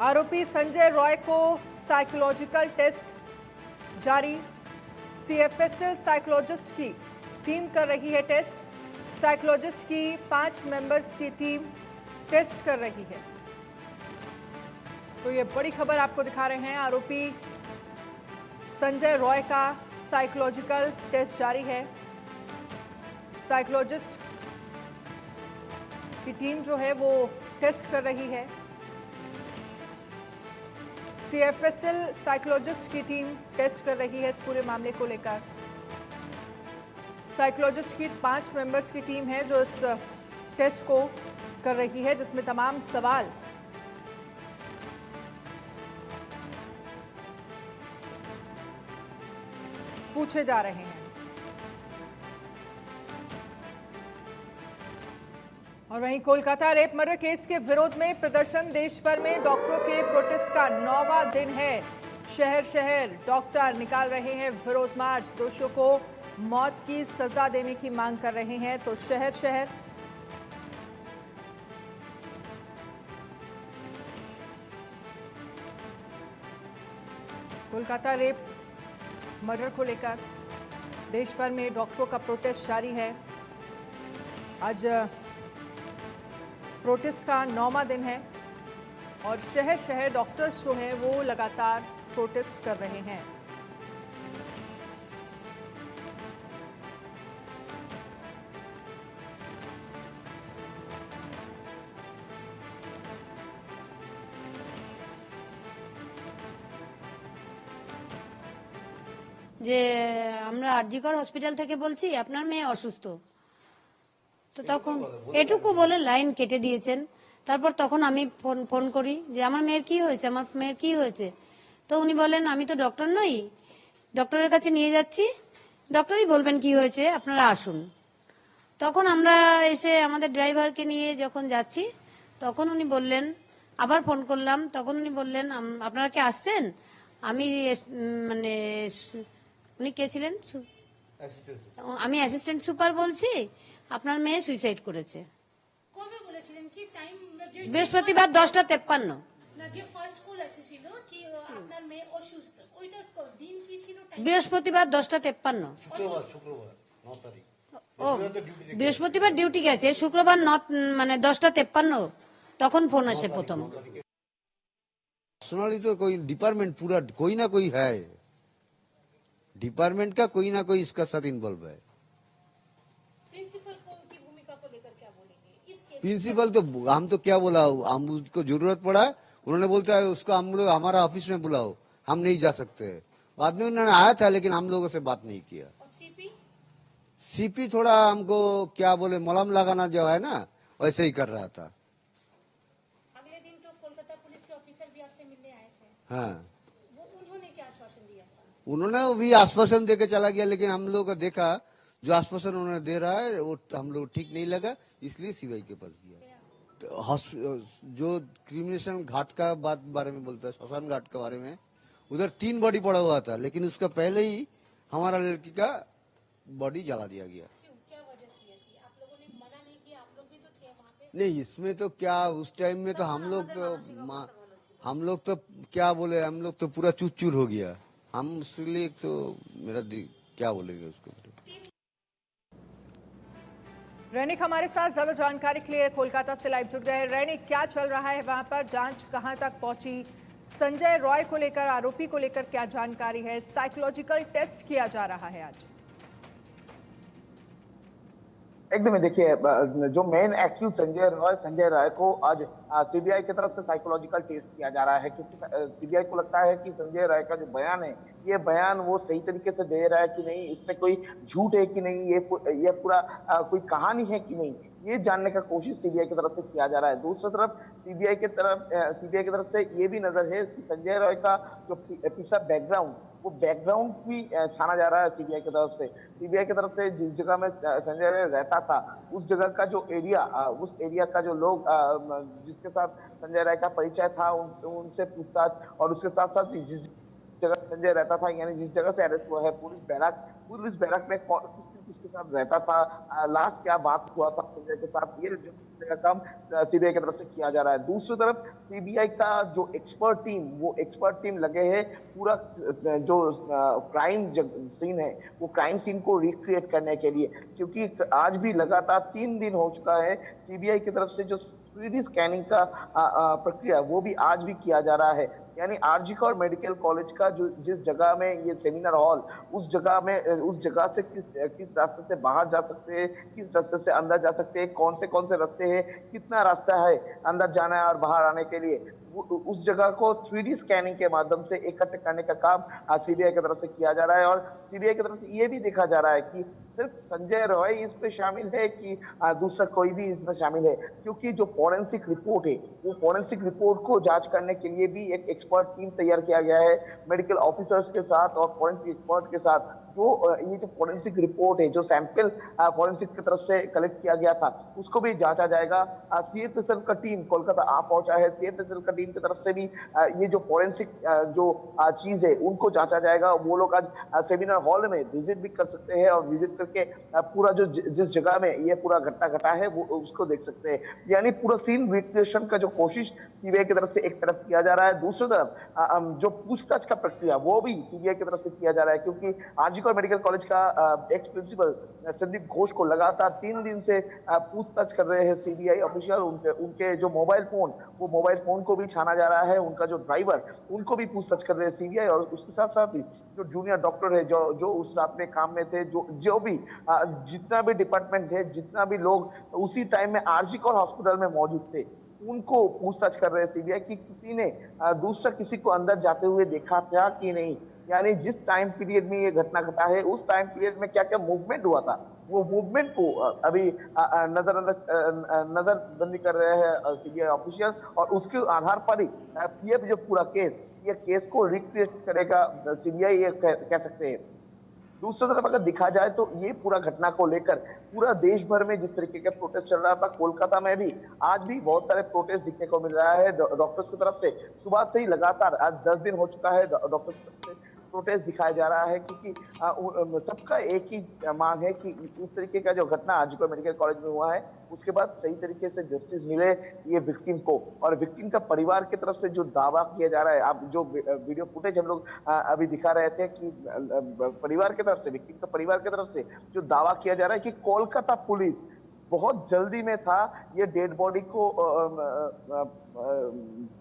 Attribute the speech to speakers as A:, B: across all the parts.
A: आरोपी संजय रॉय को psychological test जारी। सीएफएसएल साइकोलॉजिस्ट की टीम कर रही है टेस्ट। साइकोलॉजिस्ट की 5 मेंबर्स की टीम टेस्ट कर रही है। तो ये बड़ी खबर आपको दिखा रहे हैं। आरोपी संजय रॉय का साइकोलॉजिकल टेस्ट जारी है। साइकोलॉजिस्ट की टीम जो है वो टेस्ट कर रही है। सीएफएसएल साइकोलॉजिस्ट की टीम टेस्ट कर रही है इस पूरे मामले को लेकर। साइकोलॉजिस्ट की 5 मेंबर्स की टीम है जो इस टेस्ट को कर रही है, जिसमें तमाम सवाल पूछे जा रहे हैं। और वहीं कोलकाता रेप मर्डर केस के विरोध में प्रदर्शन। देश भर में डॉक्टरों के प्रोटेस्ट का 9वां दिन है। शहर शहर डॉक्टर निकाल रहे हैं विरोध मार्च। दोषियों को मौत की सजा देने की मांग कर रहे हैं। तो शहर शहर कोलकाता रेप मर्डर को लेकर देश भर में डॉक्टरों का प्रोटेस्ट जारी है। आज प्रोटेस्ट का 9वां दिन है और शहर शहर डॉक्टर्स जो हैं वो लगातार प्रोटेस्ट कर रहे हैं।
B: যে আমরা আরজিকর হসপিটাল থেকে বলছি আপনার মেয়ে অসুস্থ, তো তখন এটুকু বলে লাইন কেটে দিয়েছেন। তারপর তখন আমি ফোন করি যে আমার মেয়ের কি হয়েছে, আমার মেয়ের কি হয়েছে। তো উনি বলেন আমি তো ডক্টর নই, ডক্টরের কাছে নিয়ে যাচ্ছি, ডক্টরই বলবেন কি হয়েছে, আপনারা আসুন। তখন আমরা এসে আমাদের ড্রাইভারকে নিয়ে যখন যাচ্ছি তখন উনি বললেন, আবার ফোন করলাম, তখন উনি বললেন আপনারা কি আসছেন। আমি মানে উনি কে ছিলেন, আমি অ্যাসিস্ট্যান্ট সুপার বলছি, আপনার মেয়ে সুইসাইড করেছে।
C: কবে বলেছিলেন কি টাইম?
B: বৃহস্পতিবার 10:53।
C: না, যে ফার্স্ট কল এসেছিল কি আপনার মেয়ে অসুস্থ, ওইটা দিন কি ছিল?
B: বৃহস্পতিবার 10:53।
D: শুক্রবার 9 তারিখ।
B: ও বৃহস্পতিবার ডিউটি গেছে, শুক্রবার মানে 10:53 তখন ফোন আসে প্রথম।
D: पर्सनली तो कोई डिपार्टमेंट पूरा कोई ना कोई है, डिपार्टमेंट का कोई ना कोई इसका साथ इन्वॉल्व है।
C: प्रिंसिपल की भूमिका को लेकर क्या बोलेंगे इस केस?
D: प्रिंसिपल तो हम तो क्या बोला, हम उसको जरूरत पड़ा उन्होंने बोलता है उसको हम लोग हमारा ऑफिस में बुलाओ, हम नहीं जा सकते। बाद में उन्होंने आया था लेकिन हम लोगों से बात नहीं किया।
C: और
D: सीपी थोड़ा हमको क्या बोले मलहम लगाना जो है ना वैसे ही कर रहा था।
C: अगले दिन तो कोलकाता पुलिस के ऑफिसर भी आपसे मिलने आए थे,
D: हाँ,
C: वो उन्होंने क्या आश्वासन दिया था?
D: उन्होंने भी आश्वासन देके चला गया, लेकिन हम लोग को देखा जो आश्वासन उन्होंने दे रहा है वो हम लोग ठीक नहीं लगा, इसलिए सीबीआई के पास गया। तो जो क्रिमिनेशन घाट का बारे में बोलता है, श्मशान घाट के बारे में, उधर 3 बॉडी पड़ा हुआ था, लेकिन उसका पहले ही हमारा लड़की का बॉडी जला दिया गया।
C: क्यों, क्या वजह थी ऐसी? आप लोगों ने मना नहीं किया? आप लोग भी तो थे वहाँ पे।
D: नहीं, इसमें तो क्या उस टाइम में तो हम लोग तो क्या बोले, हम लोग तो पूरा चूर चूर हो गया। हम उसके लिए तो मेरा क्या बोलेंगे उसको।
A: रैनिक हमारे साथ ज्यादा जानकारी के लिए कोलकाता से लाइव जुड़ गए हैं। रैनिक, क्या चल रहा है वहां पर? जांच कहां तक पहुंची? संजय रॉय को लेकर, आरोपी को लेकर क्या जानकारी है? साइकोलॉजिकल टेस्ट किया जा रहा है आज।
E: एकदम देखिए, जो मेन एक्यूज संजय राय को आज सीबीआई की तरफ से साइकोलॉजिकल टेस्ट किया जा रहा है, क्योंकि सीबीआई को लगता है कि संजय राय का जो बयान है, ये बयान वो सही तरीके से दे रहा है कि नहीं, इसमें कोई झूठ है कि नहीं, ये पूरा कोई कहानी है कि नहीं, ये जानने का कोशिश सीबीआई की तरफ से किया जा रहा है। दूसरी तरफ सीबीआई की तरफ से ये भी नजर है कि संजय राय का जो पिछला बैकग्राउंड, वो बैकग्राउंड भी छाना जा रहा है सीबीआई की तरफ से। सीबीआई की तरफ से जिस जगह में संजय राय रहता था, उस जगह का जो एरिया, उस एरिया का जो लोग जिसके साथ संजय राय का परिचय था, उनसे पूछताछ, और उसके साथ साथ जिस जगह संजय रहता था, यानी जिस जगह से अरेस्ट हुआ है, पुलिस बैरक में किस किसके साथ रहता था, लास्ट क्या बात हुआ था संजय के साथ, ये जो काम सीबीआई की तरफ से किया जा रहा है। दूसरी तरफ सीबीआई का जो एक्सपर्ट टीम लगे हैं पूरा जो क्राइम सीन है वो क्राइम सीन को रिक्रिएट करने के लिए, क्योंकि आज भी लगातार 3 दिन हो चुका है सीबीआई की तरफ से जो 3D स्कैनिंग का प्रक्रिया वो भी आज भी किया जा रहा है। यानी आरजी कौर मेडिकल कॉलेज का जो जिस जगह में ये सेमिनार हॉल, उस जगह से किस रास्ते से बाहर जा सकते हैं, किस रास्ते से अंदर जा सकते हैं, कौन से रास्ते हैं, कितना रास्ता है अंदर जाना है और बाहर आने के लिए, उस जगह को 3D स्कैनिंग के माध्यम से इकट्ठे करने का काम सीबीआई की तरफ से किया जा रहा है। और सीबीआई की तरफ से ये भी देखा जा रहा है कि सिर्फ संजय रॉय इसमें शामिल है कि दूसरा कोई भी इसमें शामिल है, क्योंकि जो फॉरेंसिक रिपोर्ट है वो फॉरेंसिक रिपोर्ट को जांच करने के लिए भी एक एक्सपर्ट टीम तैयार किया गया है मेडिकल ऑफिसर्स के साथ और फॉरेंसिक एक्सपर्ट के साथ। तो ये जो फॉरेंसिक रिपोर्ट है, जो सैंपल फॉरेंसिक की तरफ से कलेक्ट किया गया था, उसको भी जांचा जाएगा। सीएफएसएल का टीम कोलकाता आ पहुंचा है, सीएफएसएल का टीम की तरफ से भी ये जो फॉरेंसिक जो चीज है उनको जांचा जाएगा। वो लोग आज सेमिनार हॉल में विजिट भी कर सकते हैं और विजिट करके पूरा जो जिस जगह में ये पूरा घटना घटा है वो उसको देख सकते हैं। यानी पूरा सीन रिक्रिएशन का जो कोशिश सीबीआई की तरफ से एक तरफ किया जा रहा है, दूसरी तरफ जो पूछताछ का प्रक्रिया वो भी सीबीआई की तरफ से किया जा रहा है, क्योंकि आरजी कौर मेडिकल कॉलेज का एक्स प्रिंसिपल संदीप घोष को लगातार 3 दिन से पूछताछ कर रहे हैं सीबीआई ऑफिशियल। उनके जो मोबाइल फोन को भी छाना जा रहा है, उनका जो ड्राइवर उनको भी पूछताछ कर रहे हैं सीबीआई। और उसके साथ साथ ही जो जूनियर डॉक्टर है जो उस रात में काम में थे, जो भी जितना भी डिपार्टमेंट है, जितना भी लोग उसी टाइम में आरजी कौर हॉस्पिटल में मौजूद थे, उनको पूछताछ कर रहे हैं सीबीआई कि किसी ने दूसरा किसी को अंदर जाते हुए देखा था कि नहीं। यानी जिस टाइम पीरियड में ये घटना घटा है उस टाइम पीरियड में क्या क्या मूवमेंट हुआ था, वो मूवमेंट को अभी नजरबंदी कर रहे हैं सीबीआई ऑफिशियल। और उसके आधार पर ही ये जो पूरा केस को रिक्रिएट करेगा सीबीआई, ये कह सकते हैं। दूसरी तरफ अगर देखा जाए तो ये पूरा घटना को लेकर पूरा देश भर में जिस तरीके का प्रोटेस्ट चल रहा था, कोलकाता में भी आज भी बहुत सारे प्रोटेस्ट दिखने को मिल रहा है डॉक्टर्स की तरफ से। सुबह से ही लगातार आज 10 दिन हो चुका है डॉक्टर्स की तरफ से प्रोटेस्ट दिखाया जा रहा है, क्योंकि सबका एक ही मांग है कि इस तरीके का जो घटना आरजी कौर मेडिकल कॉलेज में हुआ है उसके बाद सही तरीके से जस्टिस मिले ये विक्टिम को। और विक्टिम का परिवार की तरफ से जो दावा किया जा रहा है, आप जो वीडियो फुटेज हम लोग अभी दिखा रहे थे कि परिवार की तरफ से, विक्टिम का परिवार की तरफ से जो दावा किया जा रहा है कि कोलकाता पुलिस बहुत जल्दी में था ये डेड बॉडी को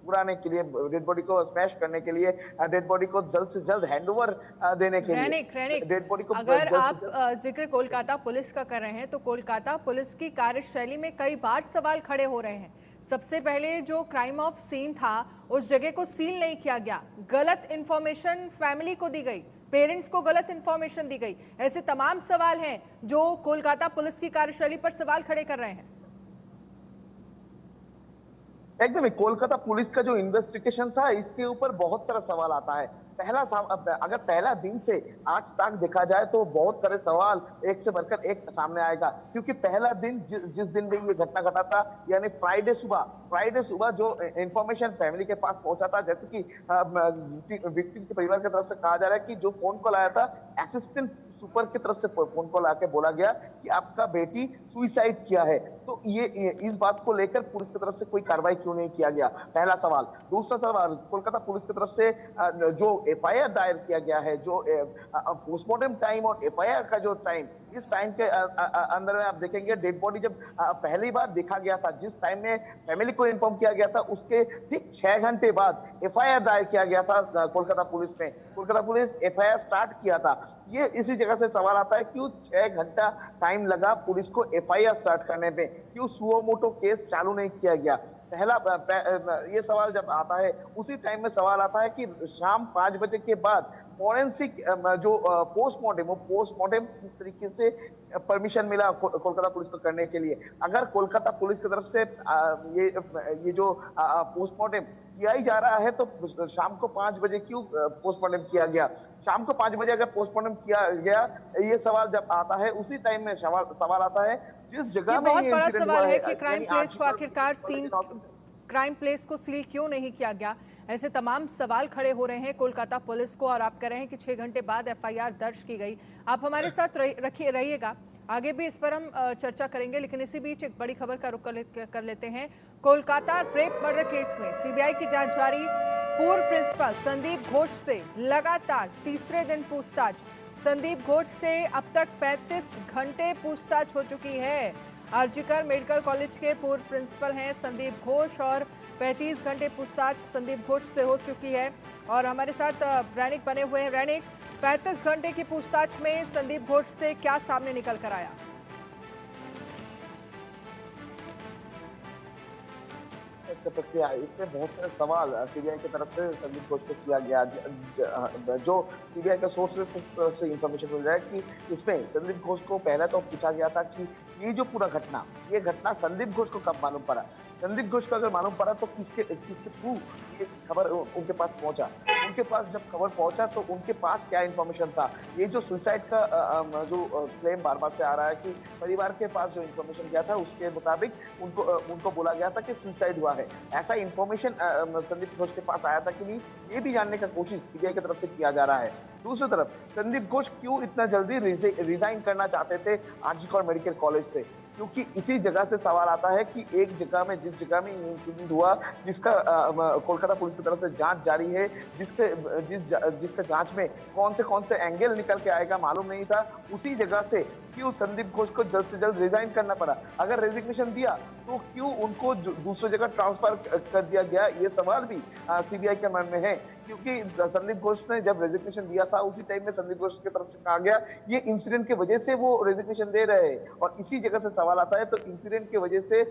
E: पुराने के लिए, डेड बॉडी को स्मैश करने के लिए, डेड बॉडी को जल्द से जल्द हैंडओवर देने के लिए डेड बॉडी को।
A: अगर आप जिक्र कोलकाता पुलिस का कर रहे हैं तो कोलकाता पुलिस की कार्यशैली में कई बार सवाल खड़े हो रहे हैं। सबसे पहले जो क्राइम ऑफ सीन था उस जगह को सील नहीं किया गया, गलत इंफॉर्मेशन फैमिली को दी गई, पेरेंट्स को गलत इंफॉर्मेशन दी गई। ऐसे तमाम सवाल हैं जो कोलकाता पुलिस की कार्यशैली पर सवाल खड़े कर रहे हैं।
E: एकदम ही कोलकाता पुलिस का जो इन्वेस्टिगेशन था इसके ऊपर बहुत सारा सवाल आता है। अगर पहला दिन से आज तक देखा जाए तो बहुत सारे सवाल एक से बढ़कर एक सामने आएगा, क्योंकि पहला दिन जिस दिन में ये घटना घटा था, यानी फ्राइडे सुबह जो इंफॉर्मेशन फैमिली के पास पहुंचा था, जैसे कि विक्टिम के परिवार की तरफ से कहा जा रहा है कि जो फोन कॉल आया था असिस्टेंट सुपर की तरफ से फोन कॉल आके बोला गया कि आपका बेटी सुसाइड किया है। तो ये इस बात को लेकर पुलिस की तरफ से कोई कार्रवाई क्यों नहीं किया गया, पहला सवाल। दूसरा सवाल, कोलकाता पुलिस की तरफ से जो एफआईआर दायर किया गया है, जो पोस्टमार्टम टाइम और एफआईआर का जो टाइम, इस टाइम के अंदर में आप देखेंगे डेड बॉडी जब पहली बार देखा गया था, जिस टाइम में फैमिली को इन्फॉर्म किया गया था उसके ठीक 6 घंटे बाद एफआईआर दायर किया गया था कोलकाता पुलिस में। कोलकाता पुलिस एफआईआर स्टार्ट किया था। ये इसी जगह से सवाल आता है क्यों 6 घंटा टाइम लगा पुलिस को एफआईआर स्टार्ट करने में, क्यों सुओ मोटो केस चालू नहीं किया गया। पहला ये सवाल जब आता है, उसी टाइम में सवाल आता है कि शाम 5 बजे के बाद फॉरेंसिक जो पोस्टमार्टम किस तरीके से परमिशन मिला कोलकाता पुलिस को करने के लिए। अगर कोलकाता पुलिस की तरफ से ये जो पोस्टमार्टम किया ही जा रहा है तो शाम को 5 बजे क्यों पोस्टमार्टम किया गया। शाम को 5 बजे अगर पोस्टमार्टम किया गया, ये सवाल जब आता है उसी टाइम में सवाल आता है जिस जगह में
A: बहुत बड़ा सवाल है कि क्राइम प्लेस को आखिरकार सीन क्राइम प्लेस को सील क्यों नहीं किया गया, ऐसे तमाम सवाल खड़े हो रहे हैं कोलकाता पुलिस को। और आप कह रहे हैं कि 6 घंटे बाद एफआईआर दर्ज की गई। आप हमारे साथ रहिएगा, आगे भी इस पर हम चर्चा करेंगे, लेकिन इसी बीच एक बड़ी खबर का रुख कर लेते हैं। कोलकाता रेप मर्डर केस में सीबीआई की जांच जारी। पूर्व प्रिंसिपल संदीप घोष से लगातार तीसरे दिन पूछताछ। संदीप घोष से अब तक 35 घंटे पूछताछ हो चुकी है। आरजीकर मेडिकल कॉलेज के पूर्व प्रिंसिपल हैं संदीप घोष और 35 घंटे पूछताछ संदीप घोष से हो चुकी है। और हमारे साथ रैनिक बने हुए हैं। रैनिक, 35 घंटे की पूछताछ में संदीप घोष से क्या सामने निकल कर आया?
E: प्रक्रिया इसमें बहुत सारे सवाल सीबीआई की तरफ से संदीप घोष को किया गया। जो सीबीआई का सोर्सेस से इंफॉर्मेशन मिल रहा है कि इसमें संदीप घोष को पहले तो पूछा गया था कि ये जो पूरा घटना, ये घटना संदीप घोष को कब मालूम पड़ा। संदीप घोष को अगर मालूम पड़ा तो किसके थ्रू ये खबर उनके पास पहुंचा। उनके पास जब खबर पहुंचा तो उनके पास क्या इंफॉर्मेशन था। ये जो सुसाइड का जो क्लेम बार बार से आ रहा है कि परिवार के पास जो इंफॉर्मेशन गया था उसके मुताबिक उनको बोला गया था कि सुसाइड हुआ है। ऐसा इंफॉर्मेशन संदीप घोष के पास आया था कि नहीं, ये भी जानने का कोशिश सीबीआई की तरफ से किया जा रहा है। दूसरी तरफ संदीप घोष क्यों इतना जल्दी रिजाइन करना चाहते थे आरजीकर मेडिकल कॉलेज से, क्योंकि इसी जगह से सवाल आता है कि एक जगह में जिस जगह में इंसिडेंट हुआ, जिसका कोलकाता पुलिस की तरफ से जांच जारी है, जिसका जांच में कौन से एंगल निकल के आएगा मालूम नहीं था, उसी जगह से क्यों संदीप घोष को जल्द से जल्द रिजाइन करना पड़ा। अगर रेजिग्नेशन दिया तो क्यों उनको दूसरी जगह ट्रांसफर कर दिया गया, ये सवाल भी सीबीआई के मन में है। क्योंकि संदीप घोष ने जब रेजिग्नेशन दिया था उसी टाइम में संदीप घोष की तरफ से कहा गया ये इंसिडेंट की वजह से वो रेजिग्नेशन दे रहे हैं, और इसी जगह से सवाल आता है तो इंसिडेंट की वजह से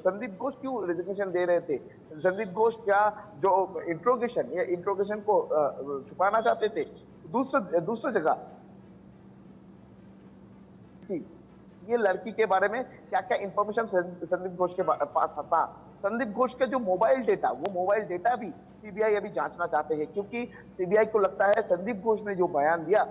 E: संदीप घोष क्यों रेजिग्नेशन दे रहे थे। संदीप घोष क्या जो इंट्रोगेशन को छुपाना चाहते थे। दूसरी जगह ये लड़की के बारे में क्या क्या इंफॉर्मेशन संदीप घोष के पास था। संदीप घोष का जो मोबाइल डेटा भी सीबीआई अभी जांचना चाहते हैं, क्योंकि सीबीआई को लगता है संदीप घोष ने जो बयान दिया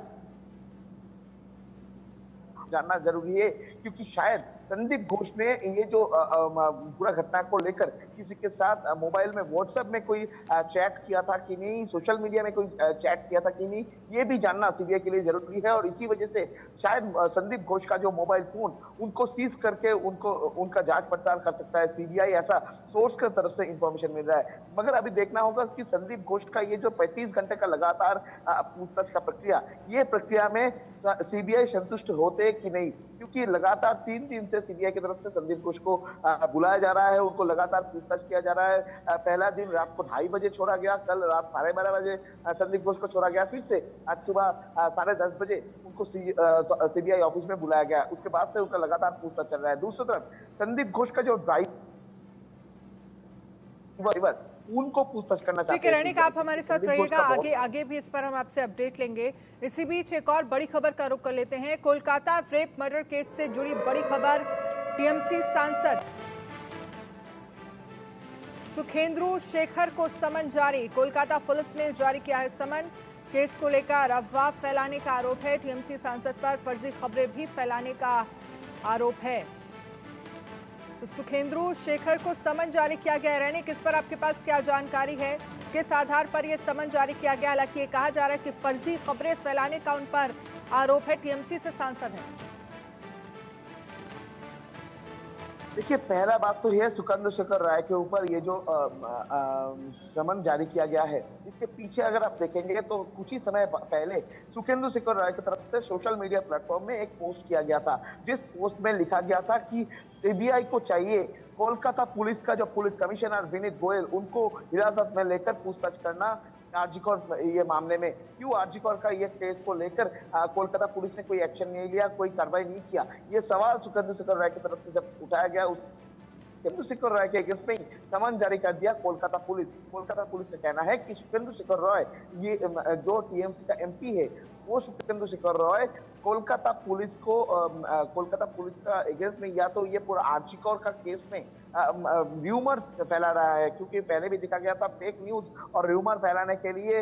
E: जानना जरूरी है, क्योंकि शायद संदीप घोष ने ये जो पूरा घटना को लेकर किसी के साथ मोबाइल में व्हाट्सएप में कोई चैट किया था कि नहीं, सोशल मीडिया में कोई चैट किया था कि नहीं, ये भी जानना सीबीआई के लिए जरूरी है। और इसी वजह से शायद संदीप घोष का जो मोबाइल फोन उनको सीज करके उनका जांच पड़ताल कर सकता है सीबीआई, ऐसा सोर्स की तरफ से इंफॉर्मेशन मिल रहा है। मगर अभी देखना होगा कि संदीप घोष का ये जो 35 घंटे का लगातार पूछताछ का प्रक्रिया, ये प्रक्रिया में सीबीआई संतुष्ट होते कि नहीं, क्योंकि लगातार 3 दिन से सीबीआई की तरफ से संदीप घोष को बुलाया जा रहा है, उनको लगातार पूछताछ किया जा रहा है। पहला दिन रात को 2:30 बजे छोड़ा गया, कल रात 12:30 बजे संदीप घोष को छोड़ा गया, फिर से आज सुबह 10:30 बजे उनको सीबीआई ऑफिस में बुलाया गया। उसके बाद से उनका लगातार पूछताछ चल रहा है। दूसरी तरफ संदीप घोष का जो ड्राइवर उनको पूछताछ करना चाहते हैं।
A: ठीक है रैनिक, आप हमारे साथ रहिएगा, आगे भी इस पर हम आपसे अपडेट लेंगे। इसी बीच एक और बड़ी खबर का रुख कर लेते हैं। कोलकाता रेप मर्डर केस से जुड़ी बड़ी खबर। टीएमसी सांसद सुखेंदु शेखर को समन जारी। कोलकाता पुलिस ने जारी किया है समन। केस को लेकर अफवाह फैलाने का आरोप है। टीएमसी सांसद पर फर्जी खबरें भी फैलाने का आरोप है। तो सुखेंदु शेखर को समन जारी किया गया है। रैनिक, इस पर आपके पास क्या जानकारी है, किस आधार पर यह समन जारी किया गया? हालांकि ये कहा जा रहा है कि फर्जी खबरें फैलाने का उन पर आरोप है, टीएमसी से सांसद है।
E: देखिए, पहला बात तो यह सुखेंदु शेखर राय के ऊपर ये जो समन जारी किया गया है, इसके पीछे अगर आप देखेंगे तो कुछ ही समय पहले सुखेंदु शेखर राय की तरफ से सोशल मीडिया प्लेटफॉर्म में एक पोस्ट किया गया था, जिस पोस्ट में लिखा गया था कि सीबीआई को चाहिए कोलकाता पुलिस का जो पुलिस कमिश्नर विनीत गोयल, उनको हिरासत में लेकर पूछताछ करना आरजीकर ये मामले में। क्यों आरजीकर का ये केस को लेकर कोलकाता पुलिस ने कोई एक्शन नहीं लिया, कोई कार्रवाई नहीं किया, ये सवाल सुखेंदु शेखर राय की तरफ से जब उठाया गया, सुखेंदु शेखर राय के अगेंस्ट में समन जारी कर दिया कोलकाता पुलिस। कोलकाता पुलिस का कहना है कि सुखेंदु शेखर राय, ये जो टीएमसी का एमपी है, वो सुखेंदु शेखर राय कोलकाता पुलिस का अगेंस्ट में या तो ये पूरा आरजीकर का केस में र्यूमर फैला रहा है, क्योंकि पहले भी देखा गया था फेक न्यूज और र्यूमर फैलाने के लिए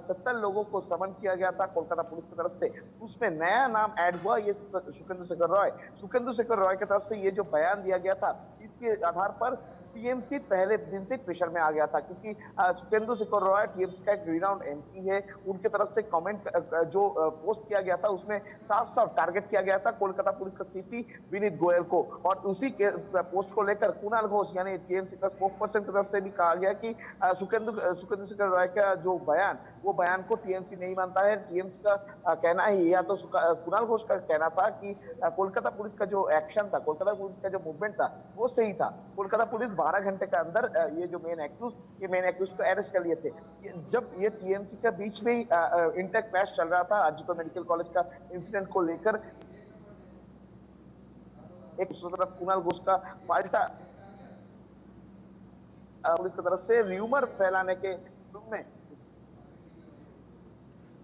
E: 70 लोगों को समन किया गया था कोलकाता पुलिस की तरफ से। उसमें नया नाम ऐड हुआ ये सुखेंदु शेखर राय। सुखेंदु शेखर राय की तरफ से ये जो बयान दिया गया था, इसके आधार पर टीएमसी पहले दिन से प्रेशर में आ गया था, क्योंकि सुखेंदु शेखर रॉय टीएमसी का एक रिनाउंड एमपी है। उनके तरफ से कमेंट जो पोस्ट किया गया था उसमें साफ साफ टारगेट किया गया था कोलकाता पुलिस का सीपी विनीत गोयल को, और उसी के पोस्ट को लेकर कुणाल घोष यानी टीएमसी का स्पोक्स पर्सन की तरफ से भी कहा गया कि सुखेंदु शेखर रॉय का जो बयान, वो बयान को टीएमसी नहीं मानता है। टीएमसी का कहना ही, या तो कुणाल घोष का कहना था कि कोलकाता पुलिस का जो एक्शन था, कोलकाता पुलिस का जो मूवमेंट था वो सही था। कोलकाता पुलिस 12 घंटे के अंदर ये जो मेन एक्यूज को अरेस्ट कर लिए थे। जब ये टीएमसी के बीच में इंटर क्लैश चल रहा था आरजीकर मेडिकल कॉलेज का इंसिडेंट को लेकर, एक तरफ कुणाल घोष का पाल्टा पुलिस की तरफ से र्यूमर फैलाने के रूप में।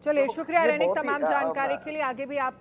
A: चलिए, शुक्रिया
E: ये
A: रैनिक
E: बहुत ही,
A: तमाम जानकारी के लिए। आगे भी आप